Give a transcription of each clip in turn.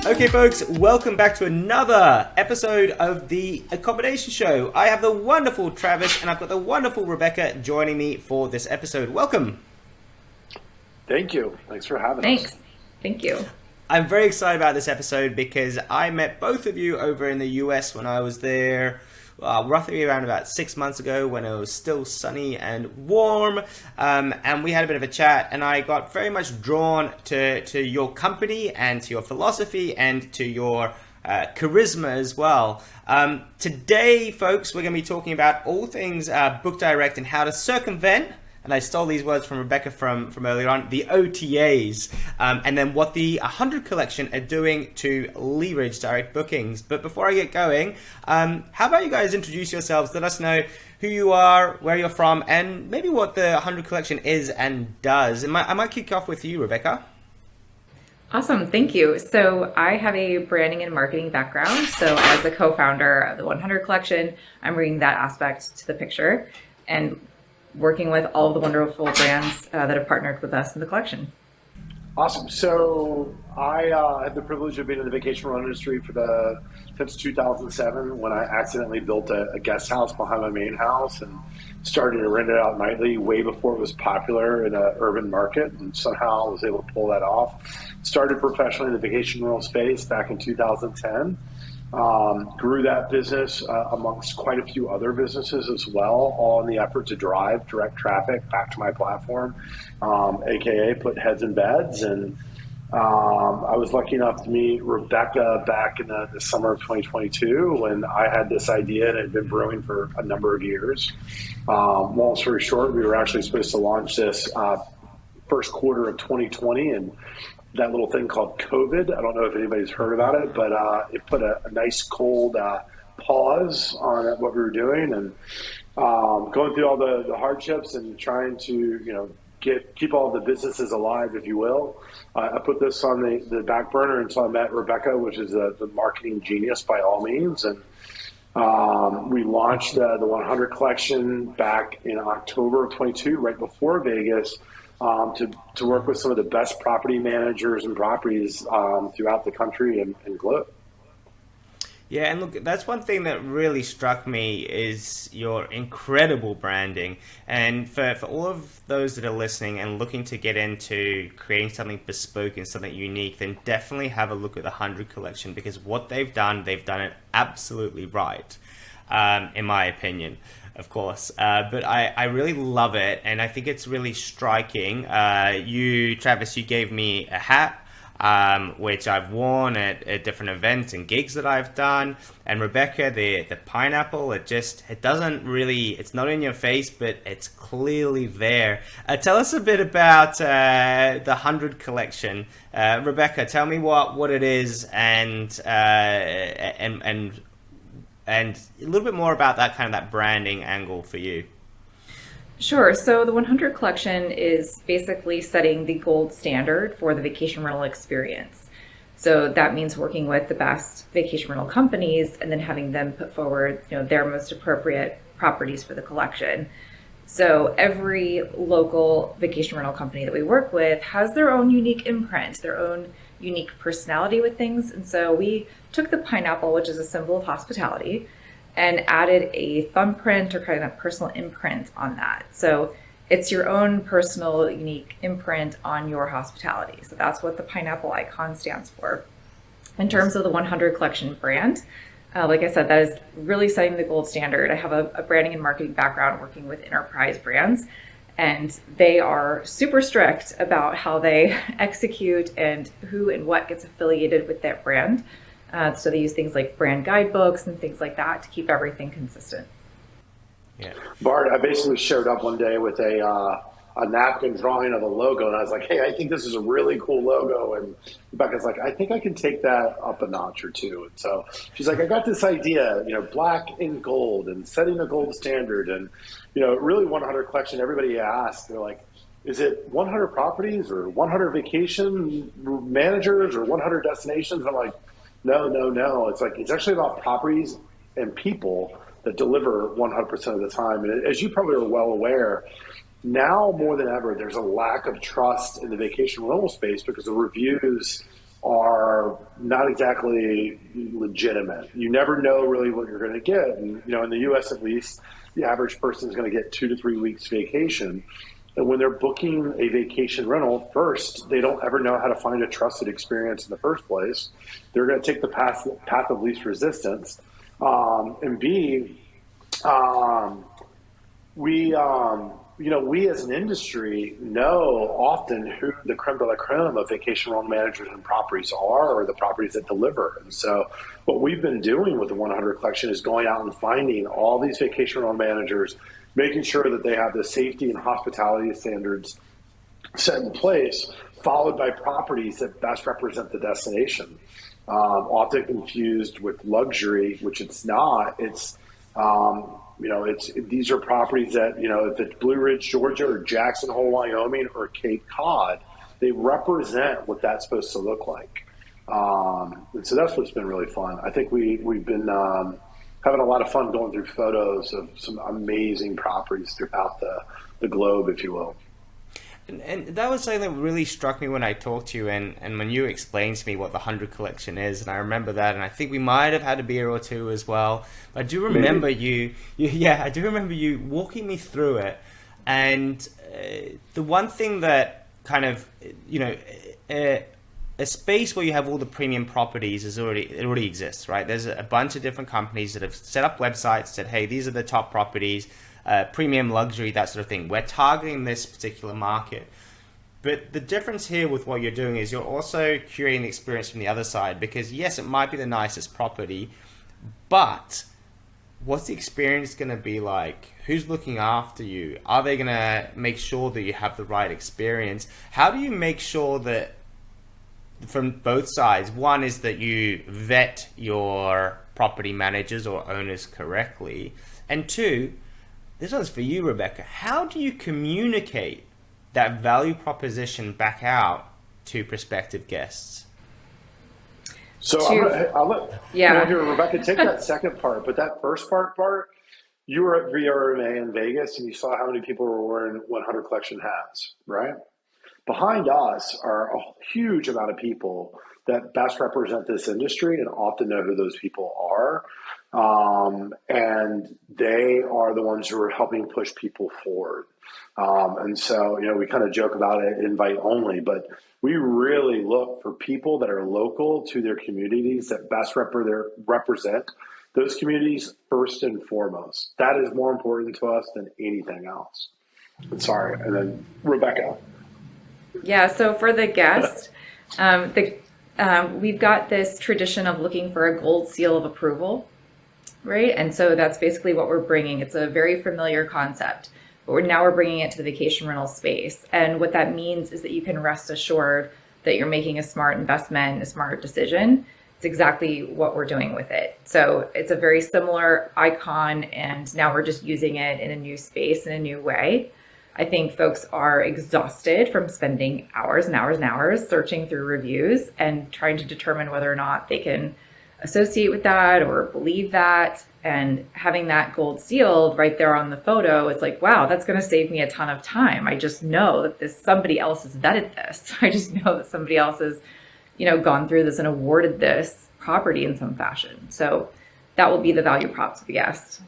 Okay, folks, welcome back to another episode of the Accommodation Show. I have the wonderful Travis and I've got the wonderful Rebecca joining me for this episode. Welcome. Thank you. Thanks for having us. Thanks. Thank you. I'm very excited about this episode because I met both of you over in the US when I was there roughly around about 6 months ago when it was still sunny and warm, and we had a bit of a chat, and I got very much drawn to your company and to your philosophy and to your charisma as well. Today, folks, we're going to be talking about all things Book Direct and how to circumvent, and I stole these words from Rebecca from earlier on, the OTAs, and then what the 100 Collection are doing to leverage direct bookings. But before I get going, how about you guys introduce yourselves, let us know who you are, where you're from, and maybe what the 100 Collection is and does. I might kick off with you, Rebecca. Awesome. Thank you. So I have a branding and marketing background. So as the co-founder of the 100 Collection, I'm bringing that aspect to the picture and working with all of the wonderful brands that have partnered with us in the collection. Awesome. So I had the privilege of being in the vacation rental industry since 2007 when I accidentally built a guest house behind my main house and started to rent it out nightly way before it was popular in an urban market, and somehow I was able to pull that off. Started professionally in the vacation rental space back in 2010. Grew that business amongst quite a few other businesses as well, all in the effort to drive direct traffic back to my platform, aka put heads in beds. And I was lucky enough to meet Rebecca back in the summer of 2022 when I had this idea and it had been brewing for a number of years. Long story short, we were actually supposed to launch this first quarter of 2020, and that little thing called COVID, I don't know if anybody's heard about it, but it put a nice cold pause on what we were doing, and going through all the hardships and trying to keep all the businesses alive, if you will. I put this on the back burner until I met Rebecca, which is the marketing genius by all means, and we launched the 100 Collection back in October of 22, right before Vegas. To work with some of the best property managers and properties throughout the country and globe. Yeah, and look, that's one thing that really struck me is your incredible branding. And for all of those that are listening and looking to get into creating something bespoke and something unique, then definitely have a look at the 100 Collection, because what they've done it absolutely right, in my opinion. Of course, but I really love it, and I think it's really striking. Travis, you gave me a hat, which I've worn at different events and gigs that I've done. And Rebecca, the pineapple, it's not in your face, but it's clearly there. Tell us a bit about the 100 Collection. Rebecca, tell me what it is and a little bit more about that branding angle for you. Sure. So the 100 Collection is basically setting the gold standard for the vacation rental experience. So that means working with the best vacation rental companies and then having them put forward, their most appropriate properties for the collection. So every local vacation rental company that we work with has their own unique imprint, their own unique personality with things. And so we took the pineapple, which is a symbol of hospitality, and added a thumbprint or kind of a personal imprint on that. So it's your own personal, unique imprint on your hospitality. So that's what the pineapple icon stands for. In terms of the 100 Collection brand, like I said, that is really setting the gold standard. I have a branding and marketing background working with enterprise brands, and they are super strict about how they execute and who and what gets affiliated with that brand. So they use things like brand guidebooks and things like that to keep everything consistent. Yeah. Bart, I basically showed up one day with a napkin drawing of a logo, and I was like, hey, I think this is a really cool logo. And Rebecca's like, I think I can take that up a notch or two. And so she's like, I got this idea, black and gold and setting a gold standard. And, really 100 Collection, everybody asks, they're like, is it 100 properties or 100 vacation managers or 100 destinations? And I'm like, no. It's actually about properties and people that deliver 100% of the time. And as you probably are well aware, now more than ever, there's a lack of trust in the vacation rental space because the reviews are not exactly legitimate. You never know really what you're going to get. And, in the US at least, the average person is going to get 2 to 3 weeks vacation. And when they're booking a vacation rental, first, they don't ever know how to find a trusted experience in the first place. They're going to take the path of least resistance. And B, um, we as an industry know often who the creme de la creme of vacation rental managers and properties are, or the properties that deliver. And so what we've been doing with the 100 collection is going out and finding all these vacation rental managers, making sure that they have the safety and hospitality standards set in place, followed by properties that best represent the destination. Often confused with luxury, which it's not. It's these are properties that, if it's Blue Ridge, Georgia, or Jackson Hole, Wyoming, or Cape Cod, they represent what that's supposed to look like. And so that's what's been really fun. I think we've been having a lot of fun going through photos of some amazing properties throughout the globe, if you will. And that was something that really struck me when I talked to you, and when you explained to me what the 100 collection is, and I remember that, and I think we might have had a beer or two as well. But I do remember I do remember you walking me through it, and the one thing that kind of, a space where you have all the premium properties already exists, right? There's a bunch of different companies that have set up websites, said, hey, these are the top properties. Premium luxury, that sort of thing. We're targeting this particular market. But the difference here with what you're doing is you're also curating the experience from the other side, because yes, it might be the nicest property, but what's the experience going to be like? Who's looking after you? Are they going to make sure that you have the right experience? How do you make sure that from both sides, one is that you vet your property managers or owners correctly, and two, this one's for you, Rebecca. How do you communicate that value proposition back out to prospective guests? So I'll let hear Rebecca take that second part, but that first part, you were at VRMA in Vegas and you saw how many people were wearing 100 collection hats, right? Behind us are a huge amount of people that best represent this industry and often know who those people are. And they are the ones who are helping push people forward. And so, we kind of joke about it, invite only, but we really look for people that are local to their communities that best represent those communities first and foremost. That is more important to us than anything else. Sorry. And then Rebecca. Yeah, so for the guest, we've got this tradition of looking for a gold seal of approval, right? And so that's basically what we're bringing. It's a very familiar concept, but we're bringing it to the vacation rental space. And what that means is that you can rest assured that you're making a smart investment, a smart decision. It's exactly what we're doing with it. So it's a very similar icon, and now we're just using it in a new space, in a new way. I think folks are exhausted from spending hours and hours and hours searching through reviews and trying to determine whether or not they can associate with that or believe that. And having that gold sealed right there on the photo, it's like, wow, that's going to save me a ton of time. I just know that somebody else has vetted this. I just know that somebody else has, gone through this and awarded this property in some fashion. So that will be the value prop to the guest.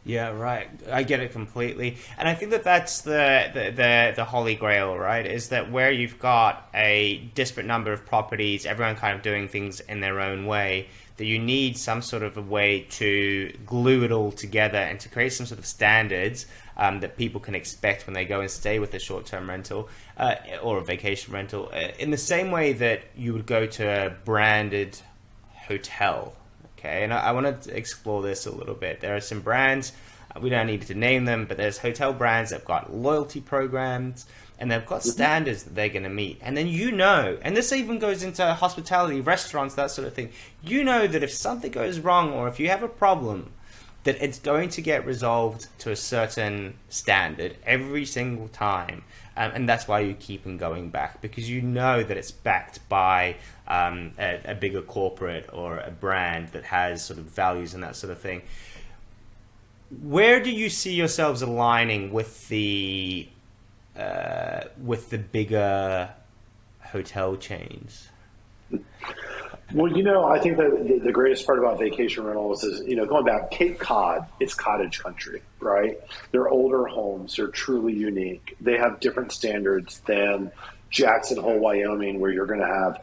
Yeah, right. I get it completely. And I think that that's the holy grail, right? Is that where you've got a disparate number of properties, everyone kind of doing things in their own way, that you need some sort of a way to glue it all together and to create some sort of standards that people can expect when they go and stay with a short-term rental or a vacation rental, in the same way that you would go to a branded hotel. Okay, and I want to explore this a little bit. There are some brands, we don't need to name them, but there's hotel brands that have got loyalty programs, and they've got standards that they're going to meet. And then and this even goes into hospitality, restaurants, that sort of thing. That if something goes wrong or if you have a problem, that it's going to get resolved to a certain standard every single time. And that's why you keep on going back, because that it's backed by a bigger corporate or a brand that has sort of values and that sort of thing. Where do you see yourselves aligning with the bigger hotel chains? Well, I think that the greatest part about vacation rentals is, going back, Cape Cod, it's cottage country, right? They're older homes. They're truly unique. They have different standards than Jackson Hole, Wyoming, where you're going to have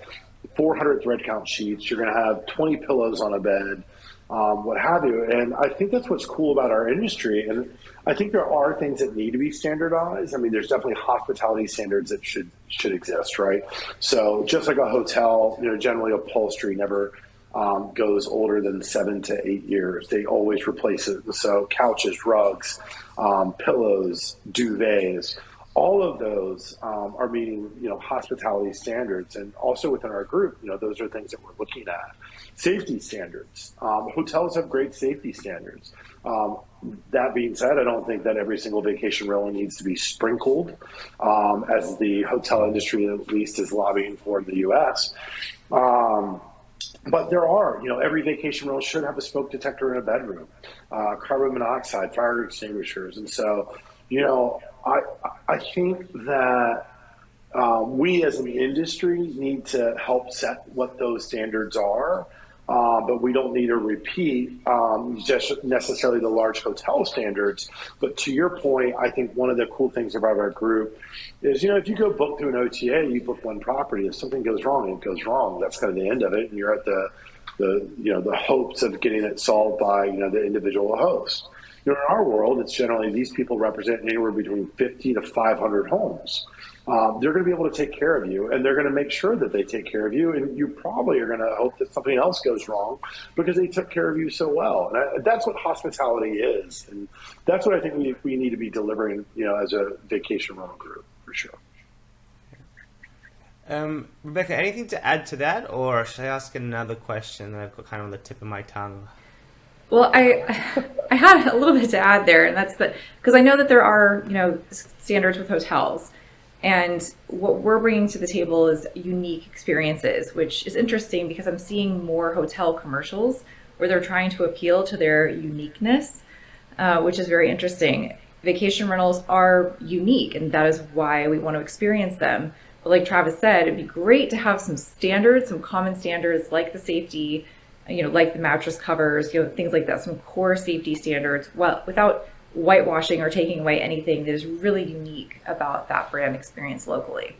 400 thread count sheets. You're going to have 20 pillows on a bed, what have you. And I think that's what's cool about our industry. And I think there are things that need to be standardized. I mean, there's definitely hospitality standards that should exist, right? So just like a hotel, generally upholstery never goes older than 7 to 8 years. They always replace it. So couches, rugs, pillows, duvets, all of those are meeting, hospitality standards. And also within our group, those are things that we're looking at. Safety standards. Hotels have great safety standards. That being said, I don't think that every single vacation rental needs to be sprinkled, as the hotel industry at least is lobbying for in the U.S. But there are, every vacation rental should have a smoke detector in a bedroom, carbon monoxide, fire extinguishers. And so, I think that we as an industry need to help set what those standards are, but we don't need to repeat just necessarily the large hotel standards. But to your point, I think one of the cool things about our group is, if you go book through an OTA, you book one property. If something goes wrong, it goes wrong. That's kind of the end of it, and you're at the hopes of getting it solved by the individual host. In our world, it's generally these people represent anywhere between 50 to 500 homes. They're going to be able to take care of you, and they're going to make sure that they take care of you. And you probably are going to hope that something else goes wrong because they took care of you so well. And that's what hospitality is. And that's what I think we need to be delivering, as a vacation rental group, for sure. Rebecca, anything to add to that, or should I ask another question that I've got kind of on the tip of my tongue? Well, I had a little bit to add there, and that's because I know that there are, standards with hotels, and what we're bringing to the table is unique experiences, which is interesting because I'm seeing more hotel commercials where they're trying to appeal to their uniqueness, which is very interesting. Vacation rentals are unique, and that is why we want to experience them. But like Travis said, it'd be great to have some standards, some common standards like the safety, like the mattress covers, things like that, some core safety standards, well, without whitewashing or taking away anything that is really unique about that brand experience locally.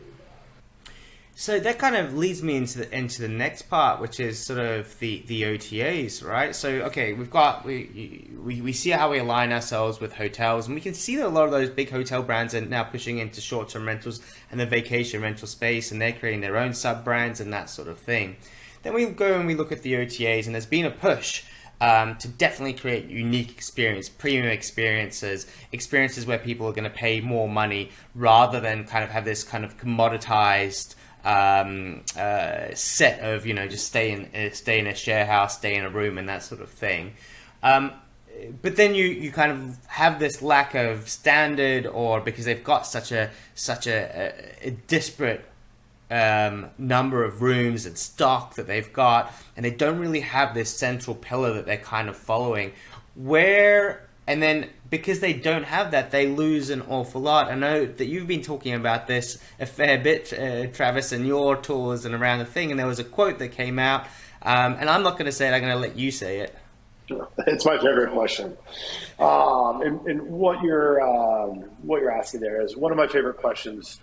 So that kind of leads me into the next part, which is sort of the OTAs, right? So okay, we see how we align ourselves with hotels, and we can see that a lot of those big hotel brands are now pushing into short-term rentals and the vacation rental space, and they're creating their own sub-brands and that sort of thing. Then we go and we look at the OTAs, and there's been a push to definitely create unique experience, premium experiences where people are going to pay more money rather than kind of have this kind of commoditized set of, just stay in a share house, stay in a room, and that sort of thing. But then you kind of have this lack of standard, or because they've got such a disparate number of rooms and stock that they've got, and they don't really have this central pillar that they're kind of following. And then because they don't have that, they lose an awful lot. I know that you've been talking about this a fair bit, Travis, in your tours and around the thing, and there was a quote that came out, and I'm not going to say it, I'm going to let you say it. It's my favorite question. And what you're asking there is one of my favorite questions.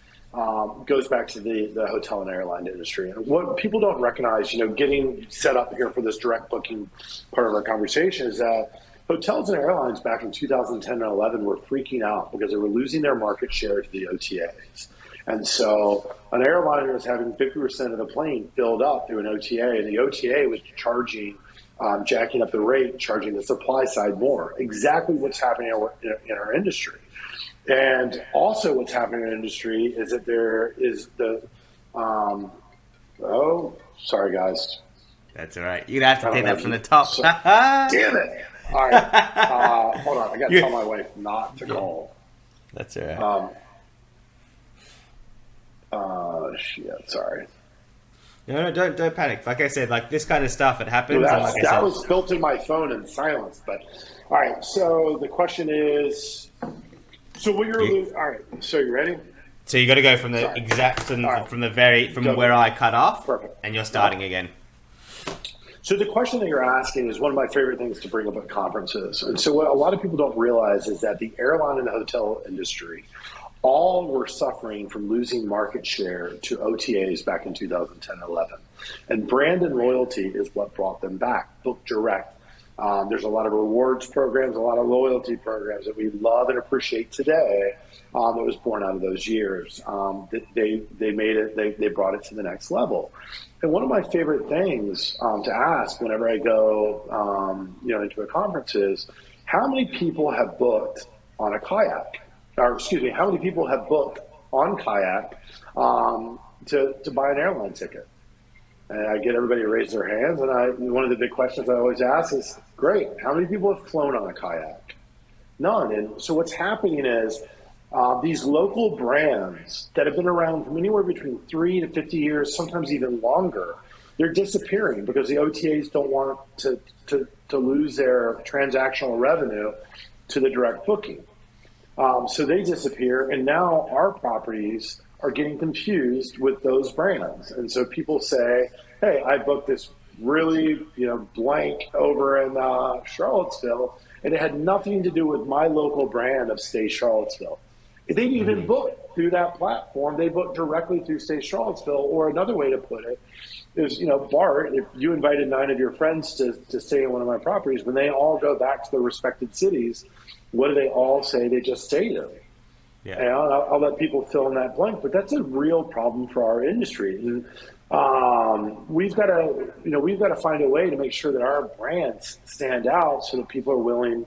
Goes back to the hotel and airline industry. And what people don't recognize, getting set up here for this direct booking part of our conversation, is that hotels and airlines back in 2010 and 11 were freaking out because they were losing their market share to the OTAs. And so an airliner was having 50% of the plane filled up through an OTA, and the OTA was charging, jacking up the rate, charging the supply side more. Exactly what's happening in our industry. And also what's happening in the industry is that there is sorry guys. That's all right. You'd have to take that from the top. Damn it. All right. Hold on. I got to tell my wife not to call. That's all right. Shit. Sorry. No, don't panic. Like I said, like this kind of stuff, it happens. That was built in my phone and silenced. But all right. So the question is, all right. So you ready? So you got to go from the Sorry. exact All right. from where I cut off, Perfect. and you're starting again. So the question that you're asking is one of my favorite things to bring up at conferences. And so what a lot of people don't realize is that the airline and the hotel industry all were suffering from losing market share to OTAs back in 2010 and 11. And brand and loyalty is what brought them back. Book direct. There's a lot of rewards programs, a lot of loyalty programs that we love and appreciate today that was born out of those years. They made it, they brought it to the next level. And one of my favorite things to ask whenever I go into a conference is, how many people have booked on a kayak? Or excuse me, how many people have booked on kayak to buy an airline ticket? And I get everybody to raise their hands, and one of the big questions I always ask is, great, how many people have flown on a kayak? None. And so what's happening is these local brands that have been around from anywhere between 3 to 50 years, sometimes even longer, they're disappearing because the OTAs don't want to lose their transactional revenue to the direct booking. So they disappear, and now our properties are getting confused with those brands. And so people say, hey, I booked this really, blank over in Charlottesville, and it had nothing to do with my local brand of Stay Charlottesville. They didn't even book through that platform. They booked directly through Stay Charlottesville, or another way to put it is, Bart, if you invited 9 of your friends to stay in one of my properties, when they all go back to their respected cities, what do they all say they just stayed in? Yeah. And I'll let people fill in that blank, but that's a real problem for our industry. And we've got to find a way to make sure that our brands stand out so that people are willing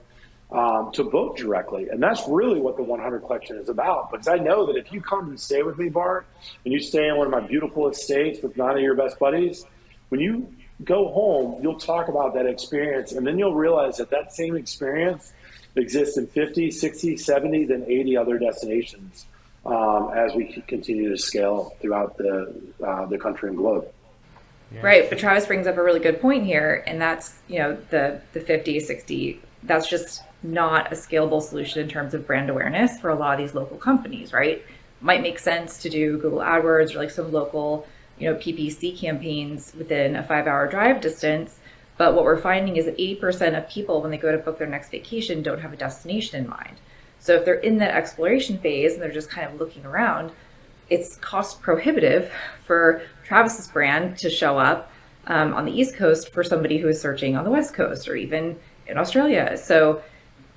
to book directly. And that's really what the 100 Collection is about. Because I know that if you come and stay with me, Bart, and you stay in one of my beautiful estates with 9 of your best buddies, when you go home, you'll talk about that experience, and then you'll realize that same experience exists in 50, 60, 70, then 80 other destinations as we continue to scale throughout the country and globe. Yeah. Right, but Travis brings up a really good point here, and that's, the 50, 60, that's just not a scalable solution in terms of brand awareness for a lot of these local companies, right? Might make sense to do Google AdWords or like some local, PPC campaigns within a 5-hour drive distance. But what we're finding is that 80% of people, when they go to book their next vacation, don't have a destination in mind. So if they're in that exploration phase and they're just kind of looking around, it's cost prohibitive for Travis's brand to show up on the East Coast for somebody who is searching on the West Coast or even in Australia. So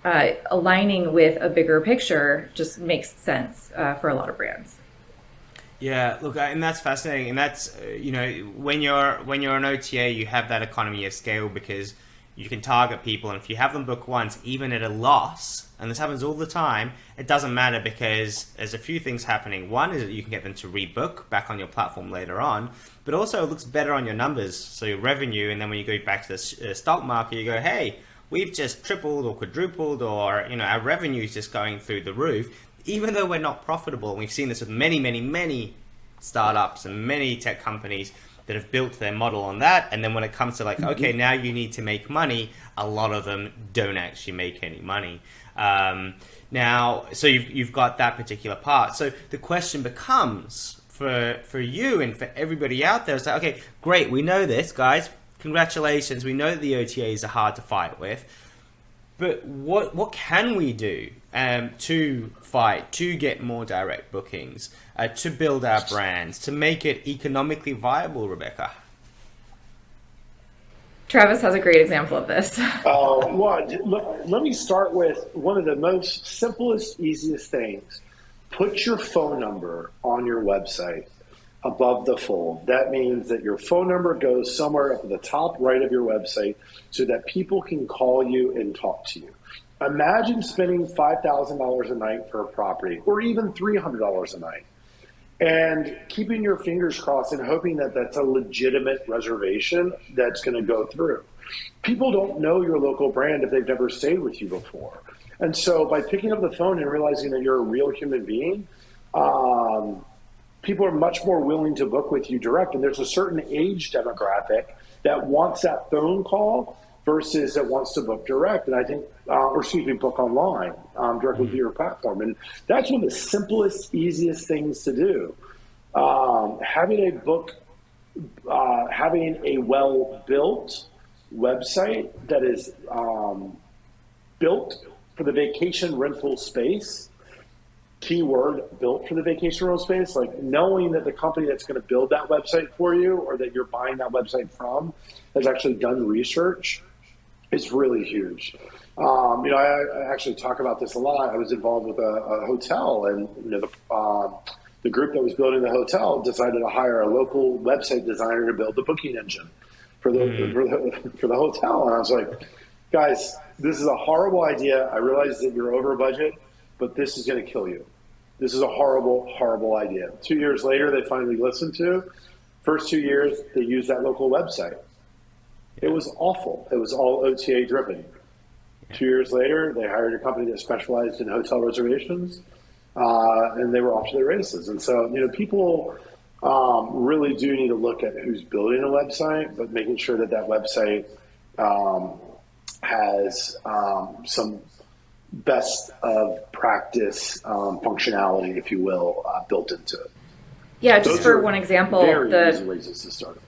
aligning with a bigger picture just makes sense for a lot of brands. Yeah, look, and that's fascinating, and that's when you're an OTA, you have that economy of scale because you can target people, and if you have them book once, even at a loss, and this happens all the time, it doesn't matter because there's a few things happening. One is that you can get them to rebook back on your platform later on, but also it looks better on your numbers, so your revenue, and then when you go back to the stock market, you go, hey, we've just tripled or quadrupled, or our revenue is just going through the roof. Even though we're not profitable, and we've seen this with many, many, many startups and many tech companies that have built their model on that, and then when it comes to okay, now you need to make money, a lot of them don't actually make any money. Now, so you've got that particular part. So the question becomes for you and for everybody out there is like, okay, great, we know this, guys. Congratulations, we know that the OTAs are hard to fight with. But what can we do to fight, to get more direct bookings, to build our brands, to make it economically viable, Rebecca? Travis has a great example of this. Let me start with one of the most simplest, easiest things. Put your phone number on your website above the fold. That means that your phone number goes somewhere up at the top right of your website so that people can call you and talk to you. Imagine spending $5,000 a night for a property, or even $300 a night, and keeping your fingers crossed and hoping that that's a legitimate reservation that's going to go through. People don't know your local brand if they've never stayed with you before. And so by picking up the phone and realizing that you're a real human being, people are much more willing to book with you direct. And there's a certain age demographic that wants that phone call versus that wants to book direct. And I think, or excuse me, book online directly through your platform. And that's one of the simplest, easiest things to do. Having a well-built website that is built for the vacation rental space, keyword built for the vacation rental space, like knowing that the company that's going to build that website for you or that you're buying that website from has actually done research is really huge. I actually talk about this a lot. I was involved with a hotel, and the group that was building the hotel decided to hire a local website designer to build the booking engine for the hotel. And I was like, guys, this is a horrible idea. I realize that you're over budget, but this is going to kill you. This is a horrible, horrible idea. 2 years later, they finally listened to. First 2 years, they used that local website. It was awful. It was all OTA driven. 2 years later, they hired a company that specialized in hotel reservations, and they were off to the races. And so, people really do need to look at who's building a website, but making sure that that website has some best of practice functionality, if you will, built into it. Yeah, just for one example, very easy ways to start.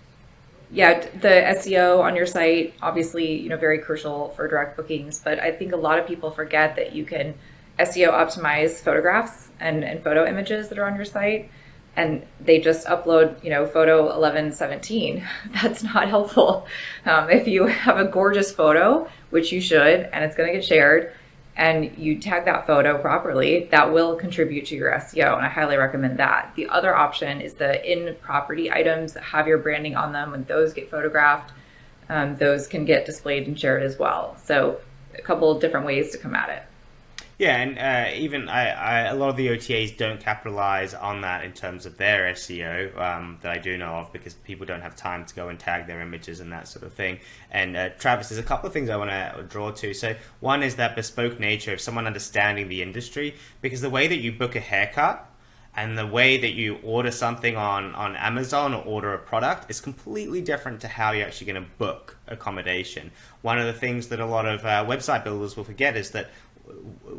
Yeah, the SEO on your site, obviously, very crucial for direct bookings. But I think a lot of people forget that you can SEO optimize photographs and photo images that are on your site, and they just upload, photo 1117. That's not helpful. If you have a gorgeous photo, which you should, and it's going to get shared, and you tag that photo properly, that will contribute to your SEO, and I highly recommend that. The other option is the in-property items that have your branding on them. When those get photographed, those can get displayed and shared as well. So a couple of different ways to come at it. Yeah, and even a lot of the OTAs don't capitalize on that in terms of their SEO that I do know of, because people don't have time to go and tag their images and that sort of thing. And Travis, there's a couple of things I want to draw to. So one is that bespoke nature of someone understanding the industry, because the way that you book a haircut and the way that you order something on Amazon or order a product is completely different to how you're actually going to book accommodation. One of the things that a lot of website builders will forget is that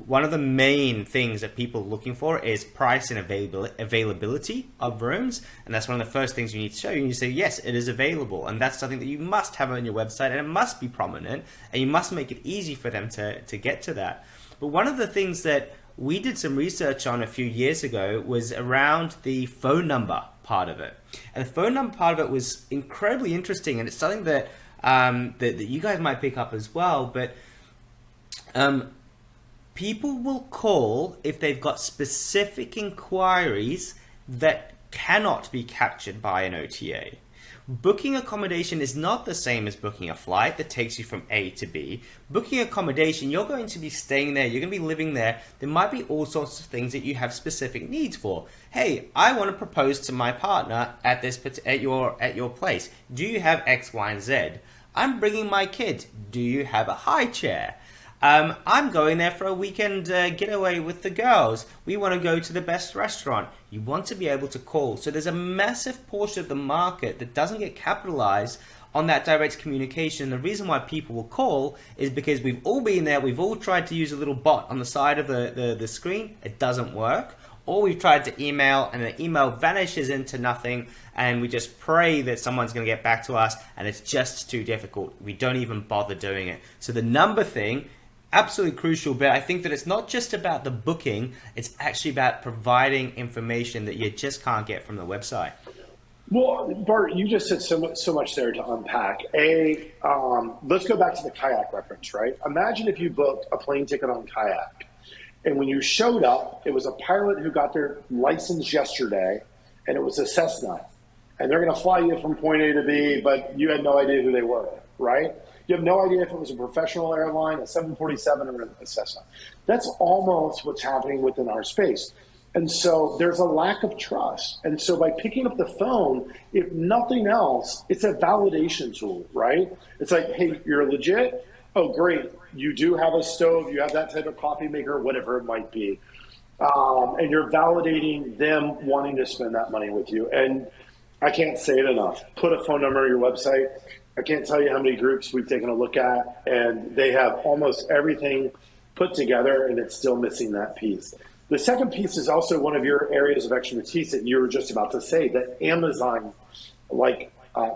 one of the main things that people are looking for is price and availability of rooms, and that's one of the first things you need to show. You need to say, yes, it is available, and that's something that you must have on your website, and it must be prominent, and you must make it easy for them to get to that. But one of the things that we did some research on a few years ago was around the phone number part of it, and the phone number part of it was incredibly interesting, and it's something that that you guys might pick up as well. But people will call if they've got specific inquiries that cannot be captured by an OTA. Booking accommodation is not the same as booking a flight that takes you from A to B. Booking accommodation, you're going to be staying there, you're going to be living there. There might be all sorts of things that you have specific needs for. Hey, I want to propose to my partner at your place. Do you have X, Y, and Z? I'm bringing my kid. Do you have a high chair? I'm going there for a weekend getaway with the girls. We want to go to the best restaurant. You want to be able to call. So there's a massive portion of the market that doesn't get capitalized on that direct communication. The reason why people will call is because we've all been there. We've all tried to use a little bot on the side of the screen. It doesn't work. Or we've tried to email and the email vanishes into nothing, and we just pray that someone's going to get back to us, and it's just too difficult. We don't even bother doing it. So the number thing, absolutely crucial, but I think that it's not just about the booking, it's actually about providing information that you just can't get from the website. Well, Bart, you just said so much there to unpack. Let's go back to the kayak reference, right? Imagine if you booked a plane ticket on kayak, and when you showed up, it was a pilot who got their license yesterday, and it was a Cessna, and they're going to fly you from point A to B, but you had no idea who they were, right? You have no idea if it was a professional airline, a 747, or a Cessna. That's almost what's happening within our space. And so there's a lack of trust. And so by picking up the phone, if nothing else, it's a validation tool, right? It's like, hey, you're legit. Oh, great. You do have a stove. You have that type of coffee maker, whatever it might be. And you're validating them wanting to spend that money with you. And I can't say it enough. Put a phone number on your website. I can't tell you how many groups we've taken a look at, and they have almost everything put together, and it's still missing that piece. The second piece is also one of your areas of expertise that you were just about to say, that Amazon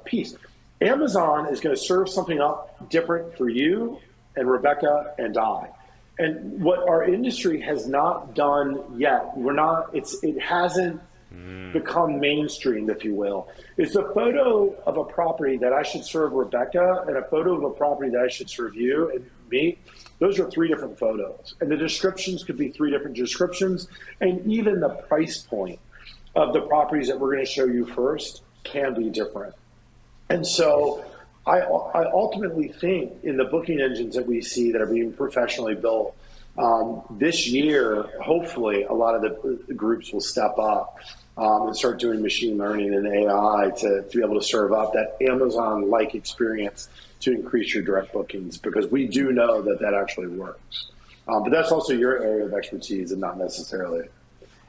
piece. Amazon is going to serve something up different for you and Rebecca and I. And what our industry has not done yet, it hasn't become mainstream, if you will. It's a photo of a property that I should serve Rebecca and a photo of a property that I should serve you and me. Those are three different photos. And the descriptions could be three different descriptions. And even the price point of the properties that we're going to show you first can be different. And so I ultimately think in the booking engines that we see that are being professionally built, this year, hopefully, a lot of the groups will step up and start doing machine learning and AI to be able to serve up that Amazon-like experience to increase your direct bookings, because we do know that that actually works. But that's also your area of expertise and not necessarily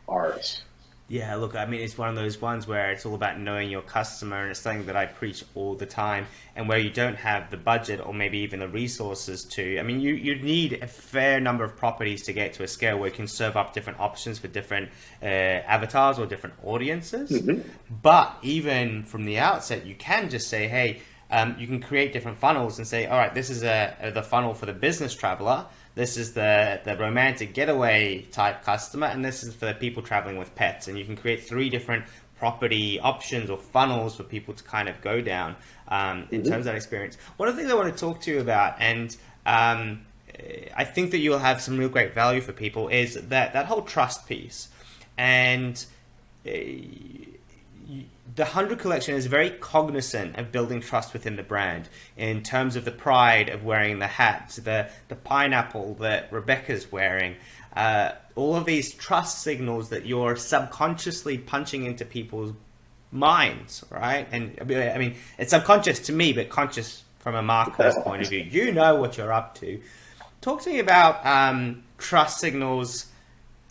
ours. Yeah, look, I mean, it's one of those ones where it's all about knowing your customer, and it's something that I preach all the time. And where you don't have the budget or maybe even the resources to, I mean, you need a fair number of properties to get to a scale where you can serve up different options for different avatars or different audiences. Mm-hmm. But even from the outset, you can just say, hey, you can create different funnels and say, all right, this is the funnel for the business traveler. This is the romantic getaway type customer, and this is for the people traveling with pets. And you can create three different property options or funnels for people to kind of go down in terms of that experience. One of the things I want to talk to you about, and I think that you'll have some real great value for people, is that whole trust piece. And the 100 Collection is very cognizant of building trust within the brand in terms of the pride of wearing the hat, the pineapple that Rebecca's wearing, all of these trust signals that you're subconsciously punching into people's minds, right? And I mean, it's subconscious to me, but conscious from a marketer's point of view. You know what you're up to. Talk to me about trust signals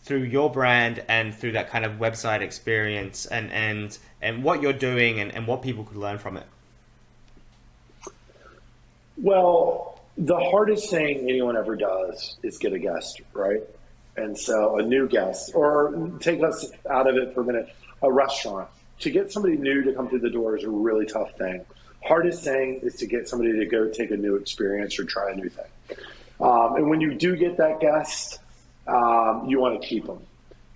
through your brand and through that kind of website experience, and what you're doing and what people could learn from it. Well, the hardest thing anyone ever does is get a guest, right? And so a new guest, or take us out of it for a minute, a restaurant. To get somebody new to come through the door is a really tough thing. Hardest thing is to get somebody to go take a new experience or try a new thing. And when you do get that guest, you want to keep them.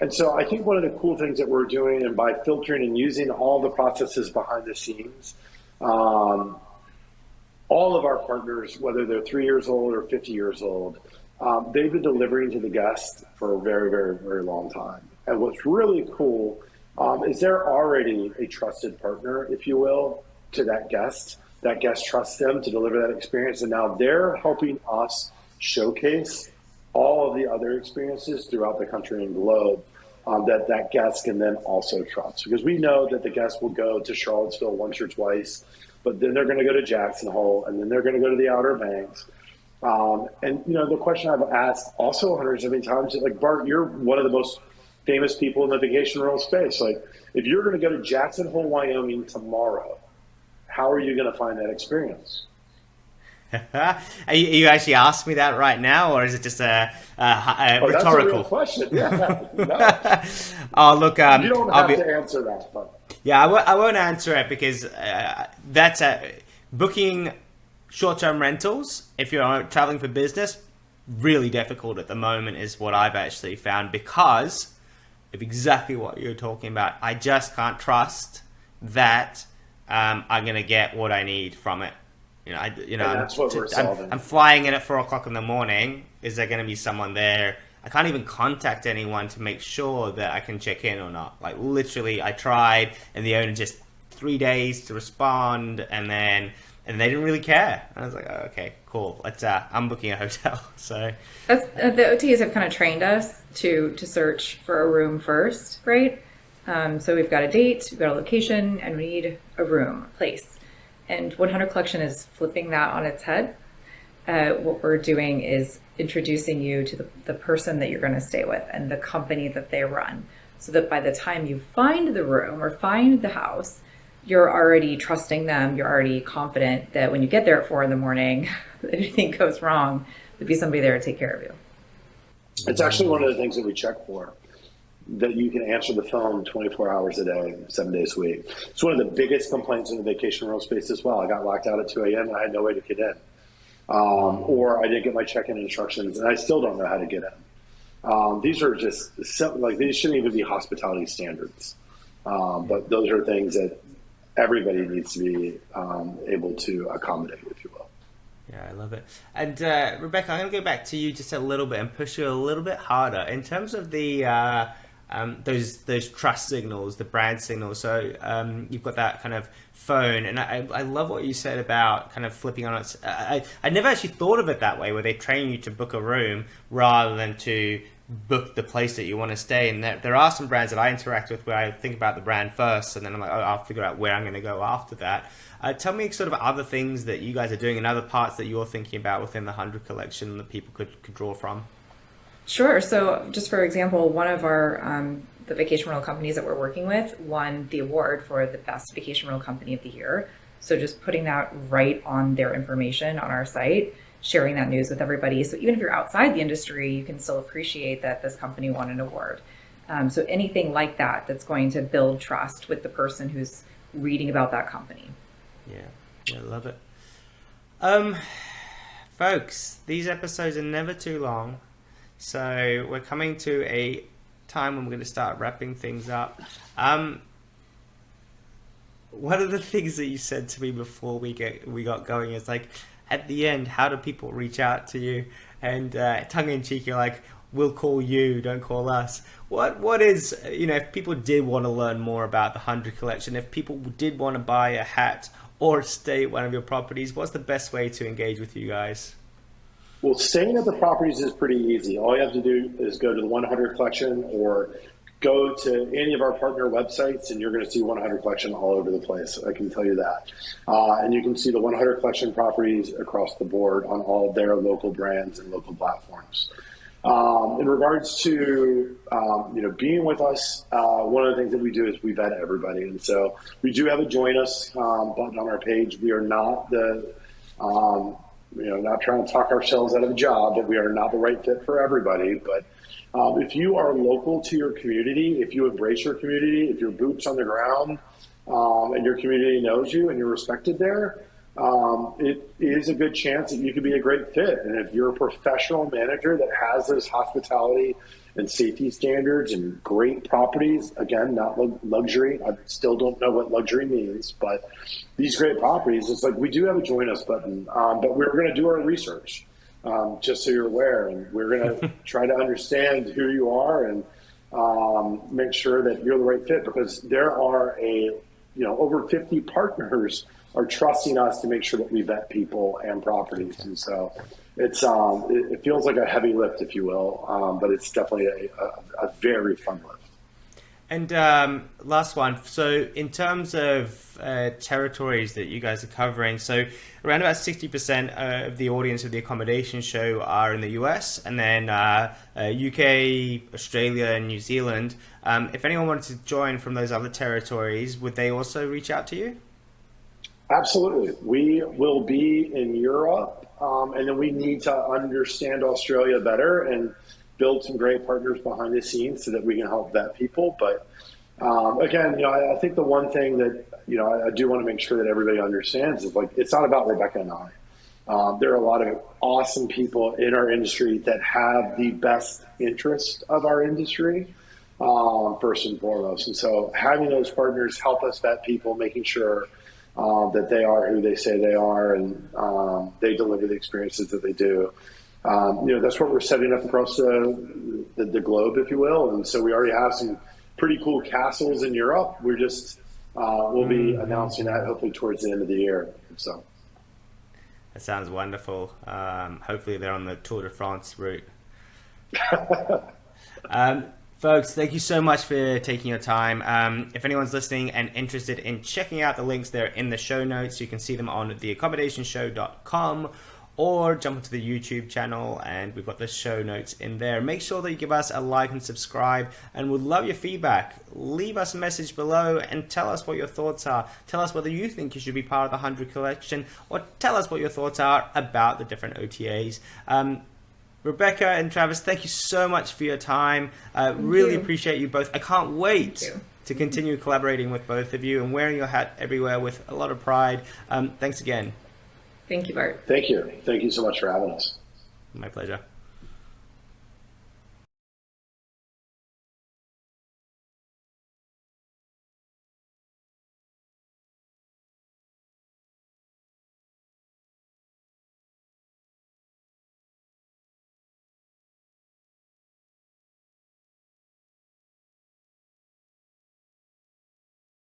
And so I think one of the cool things that we're doing, and by filtering and using all the processes behind the scenes, all of our partners, whether they're 3 years old or 50 years old, they've been delivering to the guest for a very, very, very long time. And what's really cool is they're already a trusted partner, if you will, to that guest. That guest trusts them to deliver that experience, and now they're helping us showcase all of the other experiences throughout the country and globe that guest can then also trust. Because we know that the guest will go to Charlottesville once or twice, but then they're going to go to Jackson Hole, and then they're going to go to the Outer Banks. And, you know, the question I've asked also hundreds of many times is, like, Bart, you're one of the most famous people in the vacation rental space. Like, if you're going to go to Jackson Hole, Wyoming tomorrow, how are you going to find that experience? Are you actually asked me that right now, or is it just a rhetorical? That's a real question. Yeah. No. Oh, look, you don't have to answer that. But. Yeah, I won't answer it, because that's booking short-term rentals, if you're traveling for business, really difficult at the moment is what I've actually found, because of exactly what you're talking about. I just can't trust that I'm going to get what I need from it. That's what we're solving. I'm flying in at 4:00 in the morning. Is there going to be someone there? I can't even contact anyone to make sure that I can check in or not. Like, literally, I tried, and the owner just 3 days to respond, and they didn't really care. I was like, oh, okay, cool. I'm booking a hotel. So the OTAs have kind of trained us to search for a room first, right? So we've got a date, we've got a location, and we need a room, a place. And 100 Collection is flipping that on its head. What we're doing is introducing you to the person that you're going to stay with and the company that they run, so that by the time you find the room or find the house, you're already trusting them. You're already confident that when you get there at 4 a.m, if anything goes wrong, there'd be somebody there to take care of you. It's actually one of the things that we check for, that you can answer the phone 24 hours a day, 7 days a week. It's one of the biggest complaints in the vacation rental space as well. I got locked out at 2 a.m. and I had no way to get in. Or I didn't get my check-in instructions and I still don't know how to get in. These are just, like, these shouldn't even be hospitality standards. But those are things that everybody needs to be able to accommodate, if you will. Yeah, I love it. And Rebecca, I'm going to go back to you just a little bit and push you a little bit harder in terms of the those trust signals, the brand signals. So you've got that kind of phone, and I love what you said about kind of flipping on it. I never actually thought of it that way, where they train you to book a room rather than to book the place that you want to stay. And there are some brands that I interact with where I think about the brand first, and then I'm like, oh, I'll figure out where I'm going to go after that. Tell me sort of other things that you guys are doing and other parts that you're thinking about within the 100 collection that people could draw from. Sure. So just for example, one of our the vacation rental companies that we're working with won the award for the best vacation rental company of the year. So just putting that right on their information on our site, sharing that news with everybody. So even if you're outside the industry, you can still appreciate that this company won an award. So anything like that that's going to build trust with the person who's reading about that company. Yeah, I love it. Folks, these episodes are never too long. So we're coming to a time when we're going to start wrapping things up. One of the things that you said to me before we got going is like, at the end, how do people reach out to you? And tongue in cheek, you're like, we'll call you, don't call us. What is, if people did want to learn more about the 100 collection, if people did want to buy a hat or stay at one of your properties, what's the best way to engage with you guys? Well, staying at the properties is pretty easy. All you have to do is go to the 100 collection or go to any of our partner websites and you're going to see 100 collection all over the place. I can tell you that. And you can see the 100 collection properties across the board on all of their local brands and local platforms. In regards to, being with us, one of the things that we do is we vet everybody. And so we do have a join us button on our page. We are not not trying to talk ourselves out of a job, but we are not the right fit for everybody. But if you are local to your community, if you embrace your community, if your boots on the ground and your community knows you and you're respected there, it is a good chance that you could be a great fit. And if you're a professional manager that has those hospitality and safety standards and great properties, again, not luxury. I still don't know what luxury means, but these great properties, it's like we do have a join us button, but we're going to do our research, just so you're aware. And we're going to try to understand who you are and make sure that you're the right fit, because there are over 50 partners are trusting us to make sure that we vet people and properties. And so it's it feels like a heavy lift, if you will, but it's definitely a very fun lift. And last one. So in terms of territories that you guys are covering, so around about 60% of the audience of the Accommodation show are in the US, and then UK, Australia, and New Zealand. If anyone wanted to join from those other territories, would they also reach out to you? Absolutely. We will be in Europe, and then we need to understand Australia better and build some great partners behind the scenes so that we can help vet people. But again, I think the one thing that, I do want to make sure that everybody understands is, like, it's not about Rebecca and I. There are a lot of awesome people in our industry that have the best interest of our industry, first and foremost. And so having those partners help us vet people, making sure that they are who they say they are, and they deliver the experiences that they do. That's what we're setting up across the globe, if you will. And so we already have some pretty cool castles in Europe. We're just we'll be announcing that hopefully towards the end of the year. So that sounds wonderful. Hopefully they're on the Tour de France route. Folks, thank you so much for taking your time. If anyone's listening and interested in checking out the links, they're in the show notes. You can see them on theaccommodationshow.com or jump onto the YouTube channel and we've got the show notes in there. Make sure that you give us a like and subscribe, and we'd love your feedback. Leave us a message below and tell us what your thoughts are. Tell us whether you think you should be part of the 100 collection, or tell us what your thoughts are about the different OTAs. Rebecca and Travis, thank you so much for your time. Really appreciate you both. I can't wait to continue collaborating with both of you and wearing your hat everywhere with a lot of pride. Thanks again. Thank you, Bart. Thank you. Thank you so much for having us. My pleasure.